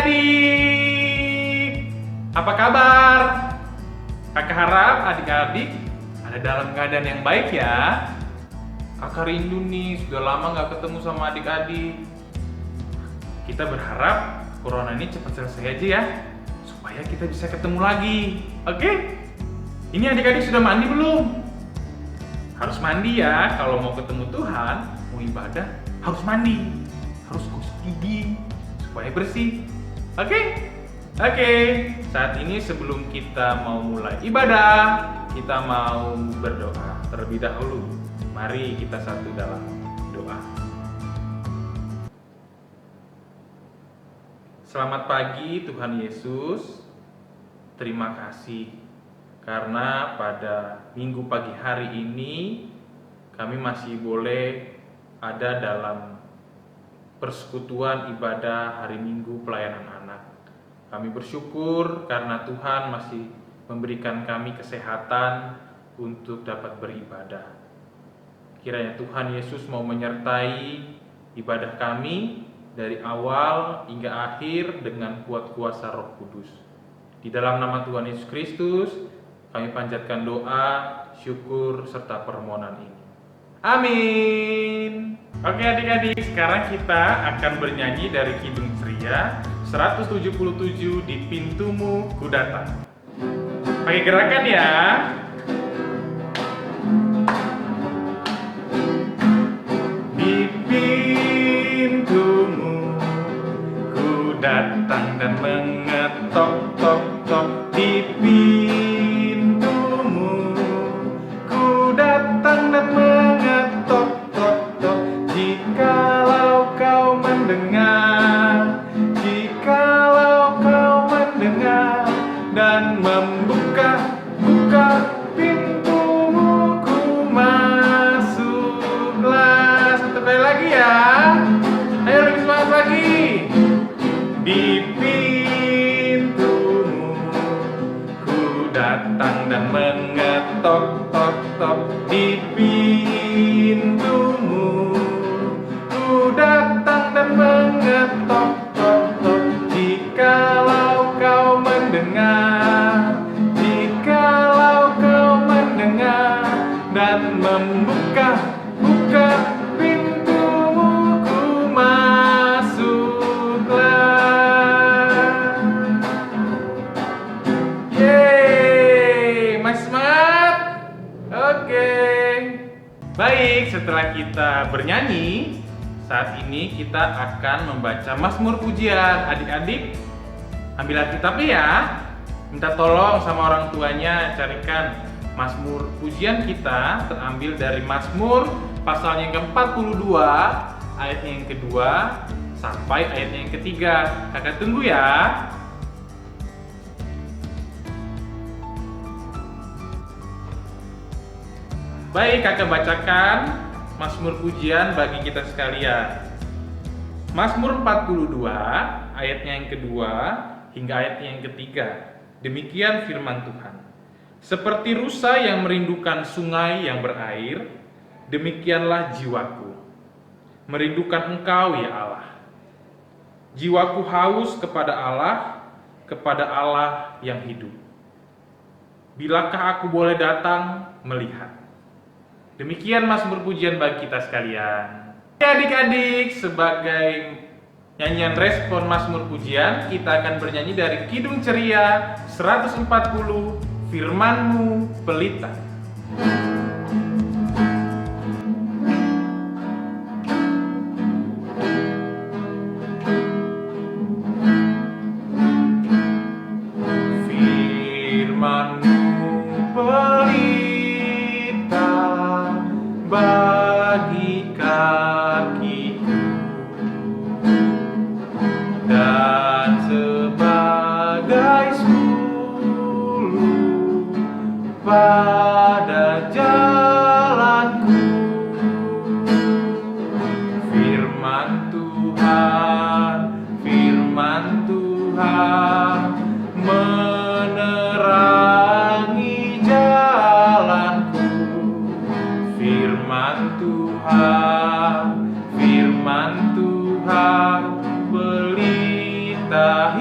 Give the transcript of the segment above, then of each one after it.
adik-adik, apa kabar? Kakak harap adik-adik ada dalam keadaan yang baik ya. Kakak rindu nih, sudah lama gak ketemu sama adik-adik. Kita berharap corona ini cepat selesai aja ya, supaya kita bisa ketemu lagi. Oke? Ini adik-adik sudah mandi belum? Harus mandi ya, kalau mau ketemu Tuhan, mau ibadah, harus mandi. Harus gosok gigi supaya bersih. Oke? Oke, saat ini sebelum kita mau mulai ibadah, kita mau berdoa terlebih dahulu. Mari kita satu dalam doa. Selamat pagi Tuhan Yesus. Terima kasih karena pada minggu pagi hari ini kami masih boleh ada dalam persekutuan ibadah hari Minggu pelayanan anak. Kami bersyukur karena Tuhan masih memberikan kami kesehatan untuk dapat beribadah. Kiranya Tuhan Yesus mau menyertai ibadah kami dari awal hingga akhir dengan kuat kuasa Roh Kudus. Di dalam nama Tuhan Yesus Kristus, kami panjatkan doa, syukur, serta permohonan ini. Amin. Oke adik-adik, sekarang kita akan bernyanyi dari Kidung Ceria 177 di Pintumu Ku Datang. Pakai gerakan ya. Di pintumu ku datang dan mengetok-tok-tok. Di pintumu ku datang dan mengetok-tok-tok. Jikalau kau mendengar, jikalau kau mendengar dan membuka pintumu, ku masuklah. Satu kali lagi ya. Ayo lebih semangat lagi. Di pintumu ku datang dan mengetok-tok-tok. Di pintumu ku datang dan mengetok-tok-tok. Jikalau kau mendengar, jikalau kau mendengar dan membuka pintumu, ku masuklah. Yeay, masih semangat? Oke. Baik, setelah kita bernyanyi, saat ini kita akan membaca Mazmur Pujian. Adik-adik, ambil Alkitabnya ya. Minta tolong sama orang tuanya carikan Mazmur Pujian kita terambil dari Mazmur pasalnya yang ke-42, ayatnya yang kedua sampai ayatnya yang ketiga. Kakak tunggu ya. Baik, kakak bacakan Mazmur Pujian bagi kita sekalian. Mazmur 42, ayatnya yang kedua hingga ayatnya yang ketiga. Demikian firman Tuhan. Seperti rusa yang merindukan sungai yang berair, demikianlah jiwaku merindukan Engkau ya Allah. Jiwaku haus kepada Allah yang hidup. Bilakah aku boleh datang melihat? Demikian Mazmur Pujian bagi kita sekalian. Adik-adik, sebagai nyanyian respon Mazmur Pujian, kita akan bernyanyi dari Kidung Ceria 140, Firman-Mu Pelita. Bagi kakiku dan sebagai suluh pada jalanku. Firman Tuhan menerangi jalanku. Firman Tuhan pelita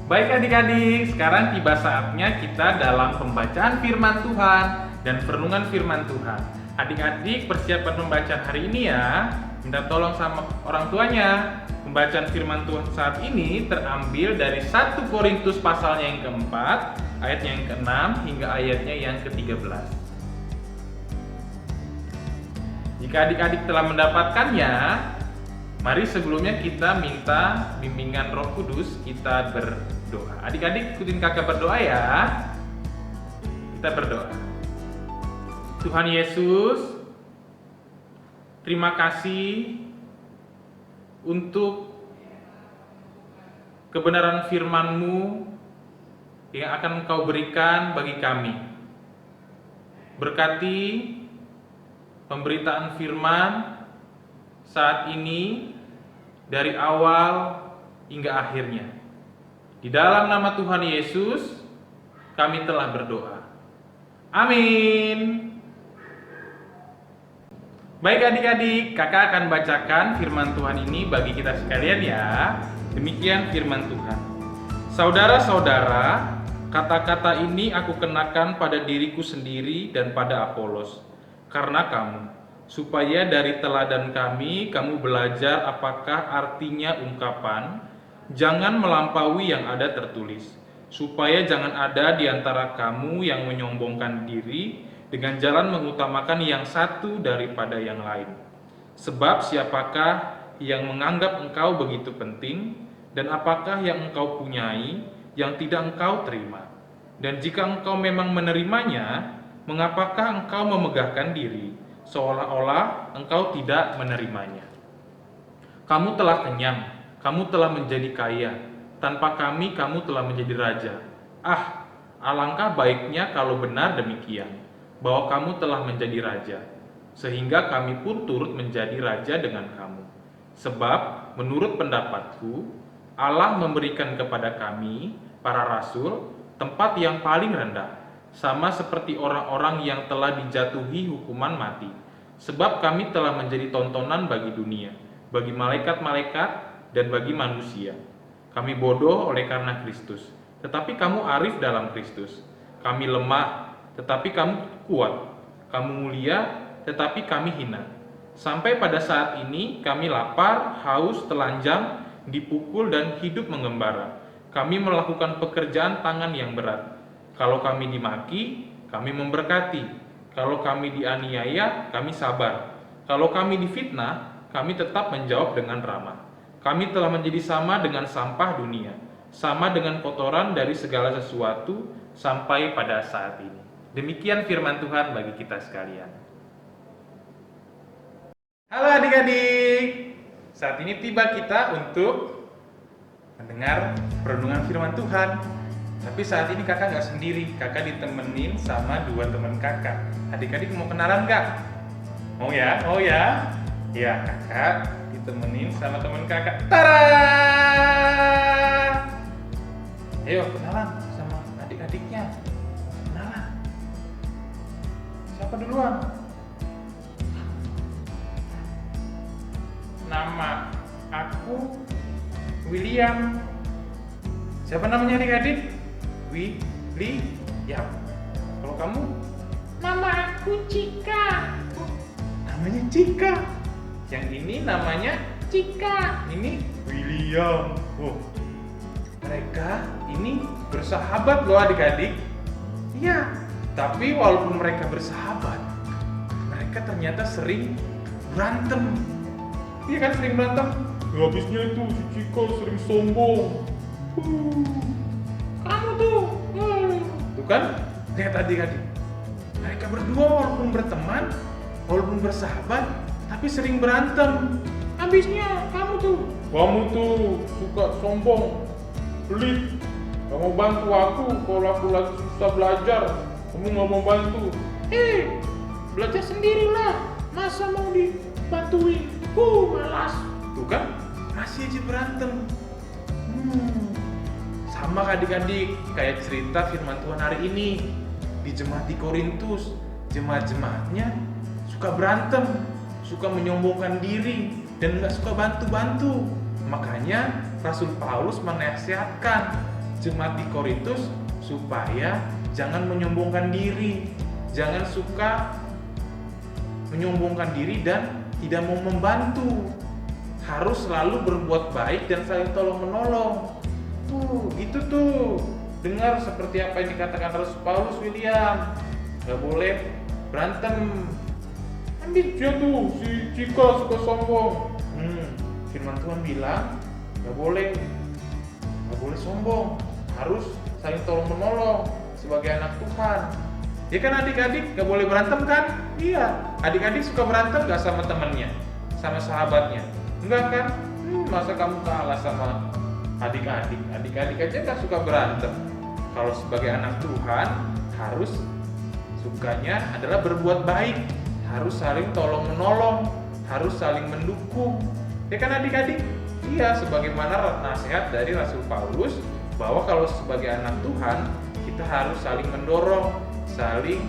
Baik adik-adik, sekarang tiba saatnya kita dalam pembacaan firman Tuhan dan perenungan firman Tuhan. Adik-adik persiapan pembacaan hari ini ya, minta tolong sama orang tuanya. Pembacaan firman Tuhan saat ini terambil dari 1 Korintus pasalnya yang keempat, ayatnya yang ke-6 hingga ayatnya yang ke-13. Jika adik-adik telah mendapatkannya, mari sebelumnya kita minta bimbingan Roh Kudus, kita berdoa. Adik-adik ikutin kakak berdoa ya. Kita berdoa. Tuhan Yesus, terima kasih untuk kebenaran firman-Mu yang akan Engkau berikan bagi kami. Berkati pemberitaan firman saat ini dari awal hingga akhirnya. Di dalam nama Tuhan Yesus kami telah berdoa. Amin. Baik adik-adik, kakak akan bacakan firman Tuhan ini bagi kita sekalian ya. Demikian firman Tuhan. Saudara-saudara, kata-kata ini aku kenakan pada diriku sendiri dan pada Apolos, karena kamu, supaya dari teladan kami kamu belajar apakah artinya ungkapan jangan melampaui yang ada tertulis, supaya jangan ada di antara kamu yang menyombongkan diri dengan jalan mengutamakan yang satu daripada yang lain. Sebab siapakah yang menganggap engkau begitu penting, dan apakah yang engkau punyai yang tidak engkau terima? Dan jika engkau memang menerimanya, mengapakah engkau memegahkan diri seolah-olah engkau tidak menerimanya? Kamu telah kenyang, kamu telah menjadi kaya, tanpa kami kamu telah menjadi raja. Ah, alangkah baiknya kalau benar demikian, bahwa kamu telah menjadi raja, sehingga kami pun turut menjadi raja dengan kamu. Sebab menurut pendapatku, Allah memberikan kepada kami, para rasul, tempat yang paling rendah, sama seperti orang-orang yang telah dijatuhi hukuman mati. Sebab kami telah menjadi tontonan bagi dunia, bagi malaikat-malaikat, dan bagi manusia. Kami bodoh oleh karena Kristus, tetapi kamu arif dalam Kristus. Kami lemah, tetapi kamu kuat. Kamu mulia, tetapi kami hina. Sampai pada saat ini kami lapar, haus, telanjang, dipukul, dan hidup mengembara. Kami melakukan pekerjaan tangan yang berat. Kalau kami dimaki, kami memberkati. Kalau kami dianiaya, kami sabar. Kalau kami difitnah, kami tetap menjawab dengan ramah. Kami telah menjadi sama dengan sampah dunia, sama dengan kotoran dari segala sesuatu sampai pada saat ini. Demikian firman Tuhan bagi kita sekalian. Halo adik-adik, saat ini tiba kita untuk mendengar perenungan firman Tuhan. Tapi saat ini kakak nggak sendiri, kakak ditemenin sama 2 teman kakak. Adik-adik mau kenalan kak? Mau ya? Mau ya? Ya, kakak ditemenin sama teman kakak. Tara! Ayo kenalan sama adik-adiknya. Kenalan. Siapa duluan? Nama aku William. Siapa namanya adik-adik? William. Kalau kamu? Nama aku Cika. Namanya Cika. Yang ini namanya Cika. ini William. Oh, mereka ini bersahabat loh adik-adik. Iya, tapi walaupun mereka bersahabat, mereka ternyata sering berantem. Iya kan, sering berantem. Habisnya itu si Cika sering sombong. Kamu tuh. Tuh kan, lihat adik-adik. Mereka berdua walaupun berteman, walaupun bersahabat, tapi sering berantem. Habisnya kamu tuh. Kamu tuh suka sombong, pelit, gak mau bantu aku kalau aku lagi susah belajar. Kamu gak mau bantu. Belajar sendirilah. Masa mau dibantuin? Malas. Tuh kan, masih aja berantem. Sama adik-adik, kayak cerita firman Tuhan hari ini. Di jemaat di Korintus, jemaat-jemaatnya suka berantem, suka menyombongkan diri, dan gak suka bantu-bantu. Makanya Rasul Paulus menasihatkan, jemaat di Korintus supaya jangan menyombongkan diri, jangan suka menyombongkan diri dan tidak mau membantu. Harus selalu berbuat baik dan saling tolong menolong. Gitu tuh. Dengar seperti apa yang dikatakan Rasul Paulus, William. Gak boleh berantem. Nanti dia tuh si Cika suka sombong. Firman Tuhan bilang gak boleh sombong. Harus saling tolong menolong sebagai anak Tuhan. Ya kan adik-adik gak boleh berantem kan? Iya. Adik-adik suka berantem gak sama temannya, sama sahabatnya? Enggak kan? Masa kamu kalah sama adik-adik? Adik-adik aja kan suka berantem. Kalau sebagai anak Tuhan harus sukanya adalah berbuat baik, harus saling tolong menolong, harus saling mendukung. Ya kan adik-adik? Iya, sebagaimana nasihat dari Rasul Paulus bahwa kalau sebagai anak Tuhan kita harus saling mendorong, saling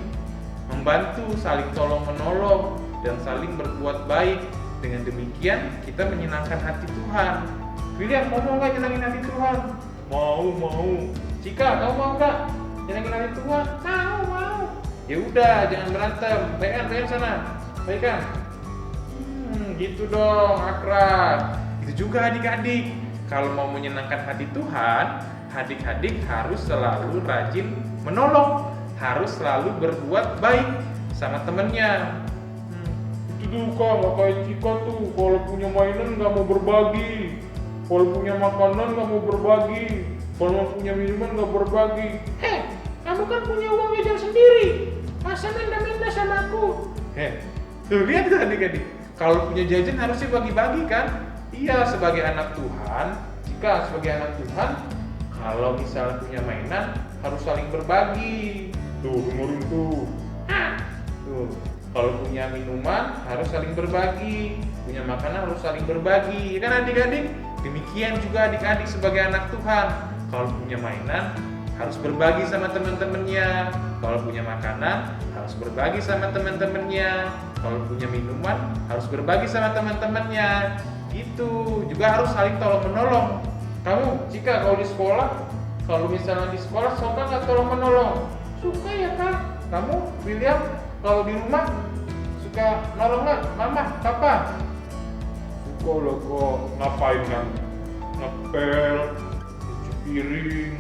membantu, saling tolong menolong, dan saling berbuat baik. Dengan demikian kita menyenangkan hati Tuhan. William, mau nggak nyenangin hati Tuhan? Mau. Cika, kamu mau nggak nyenangin hati Tuhan? Mau. Ya udah, jangan berantem. Baikkan sana. Baikkan. Gitu dong, akrab. Itu juga adik-adik. Kalau mau menyenangkan hati Tuhan, adik-adik harus selalu rajin menolong, harus selalu berbuat baik sama temennya. Itu Kak, nggak kayak Cika tuh. Kalau punya mainan nggak mau berbagi, kalau punya makanan nggak mau berbagi, kalau punya minuman nggak berbagi. Kamu kan punya uang jajan sendiri. Masa minta-minta sama aku? Tuh lihat tuh adik-adik. Kalau punya jajan harusnya bagi-bagi kan? Iya, sebagai anak Tuhan, jika sebagai anak Tuhan, kalau misalnya punya mainan harus saling berbagi. Tuh, dengerin tuh. Tuh. Kalau punya minuman harus saling berbagi, punya makanan harus saling berbagi, ya kan adik-adik? Demikian juga adik-adik sebagai anak Tuhan. Kalau punya mainan harus berbagi sama teman-temannya, kalau punya makanan harus berbagi sama teman-temannya, kalau punya minuman harus berbagi sama teman-temannya. Gitu. Juga harus saling tolong menolong. Kamu, Cika, kalau di sekolah, kalau misalnya di sekolah suka nggak tolong menolong? Suka ya Kak. Kamu, William, kalau di rumah suka nolong nggak mama, papa? Suka lah Kak. Ngapain kan? Ngepel, cuci piring,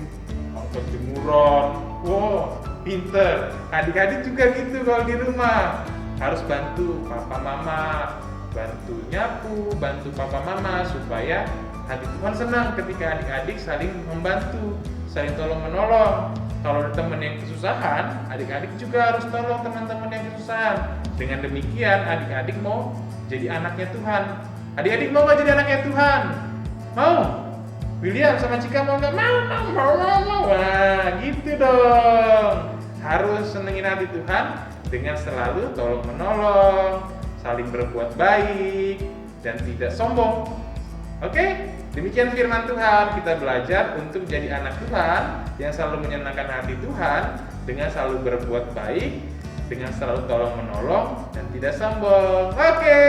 angkat jemuran. Wow, pinter. Adik-adik juga gitu kalau di rumah. Harus bantu papa mama, bantu nyapu, bantu papa mama supaya hati Tuhan senang ketika adik-adik saling membantu, saling tolong menolong. Kalau ada teman yang kesusahan, adik-adik juga harus tolong teman-teman yang kesusahan. Dengan demikian adik-adik mau jadi anaknya Tuhan. Adik-adik mau nggak jadi anaknya Tuhan? Mau? William sama Cika mau nggak? Mau. Wah, gitu dong. Harus senengin hati Tuhan dengan selalu tolong menolong, saling berbuat baik, dan tidak sombong. Oke? Demikian firman Tuhan. Kita belajar untuk jadi anak Tuhan yang selalu menyenangkan hati Tuhan dengan selalu berbuat baik, dengan selalu tolong menolong dan tidak sombong. Oke.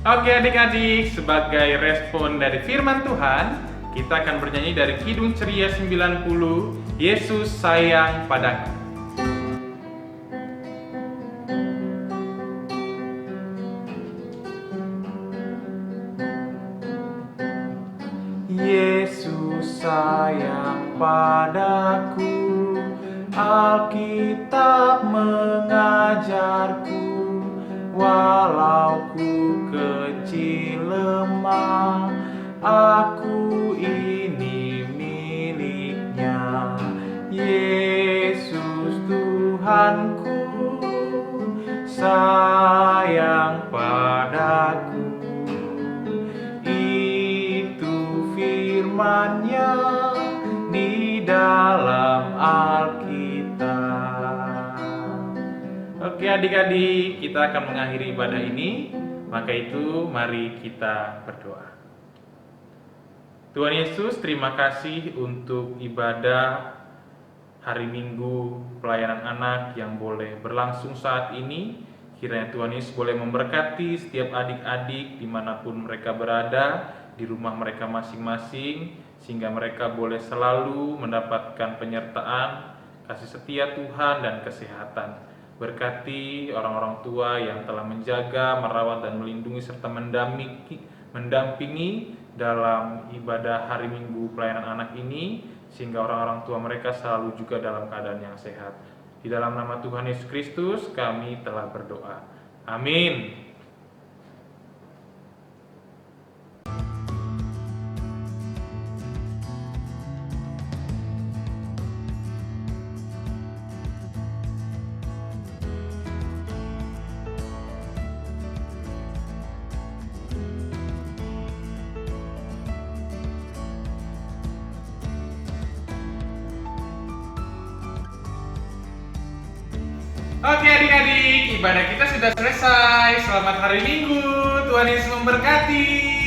Oke adik-adik, sebagai respon dari firman Tuhan, kita akan bernyanyi dari Kidung Ceria 90, Yesus sayang padaku. Yesus sayang padaku, Alkitab mengajarku, walau ku kecil lemah, aku ini miliknya. Yesus Tuhanku sayang padaku, firman-Nya di dalam Alkitab. Oke adik-adik, kita akan mengakhiri ibadah ini. Maka itu mari kita berdoa. Tuhan Yesus, terima kasih untuk ibadah hari Minggu pelayanan anak yang boleh berlangsung saat ini. Kiranya Tuhan Yesus boleh memberkati setiap adik-adik dimanapun mereka berada, di rumah mereka masing-masing, sehingga mereka boleh selalu mendapatkan penyertaan, kasih setia Tuhan dan kesehatan. Berkati orang-orang tua yang telah menjaga, merawat dan melindungi serta mendampingi dalam ibadah hari Minggu pelayanan anak ini, sehingga orang-orang tua mereka selalu juga dalam keadaan yang sehat. Di dalam nama Tuhan Yesus Kristus kami telah berdoa. Amin. Oke adik-adik, ibadah kita sudah selesai. Selamat hari Minggu, Tuhan Yesus memberkati.